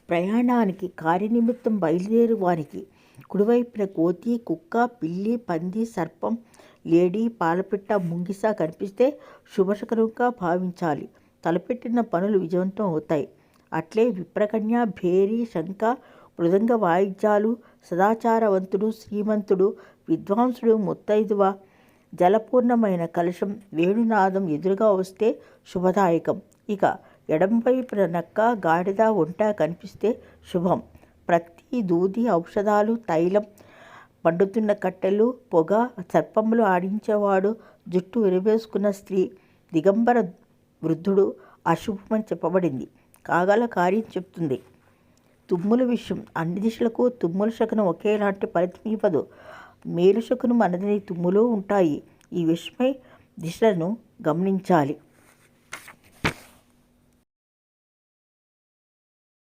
ప్రయాణానికి కార్యనిమిత్తం బయలుదేరు వారికి కుడివైపున కోతి, కుక్క, పిల్లి, పంది, సర్పం, లేడీ, పాలపిట్ట, ముంగిస కనిపిస్తే శుభశకరంగా భావించాలి. తలపెట్టిన పనులు విజయవంతం అవుతాయి. అట్లే విప్రకన్య, భేరి, శంఖ, మృదంగ వాయిద్యాలు, సదాచారవంతుడు, శ్రీమంతుడు, విద్వాంసుడు, ముత్తైదువ, జలపూర్ణమైన కలశం, వేణునాదం ఎదురుగా వస్తే శుభదాయకం. ఇక ఎడంవైపున నక్క, గాడిద, ఒంట కనిపిస్తే శుభం. ప్రత్తి, దూది, ఔషధాలు, తైలం, మండుతున్న కట్టెలు, పొగ, సర్పములు ఆడించేవాడు, జుట్టు విరవేసుకున్న స్త్రీ, దిగంబర వృద్ధుడు అశుభమని చెప్పబడింది. కాగల కార్యం చెప్తుంది. తుమ్ముల విషయం అన్ని దిశలకు తుమ్ముల శకునం ఒకేలాంటి ఫలితం ఇవ్వదు. మేలు శకునం అనదని తుమ్ములు ఉంటాయి. ఈ విషయమై దిశలను గమనించాలి.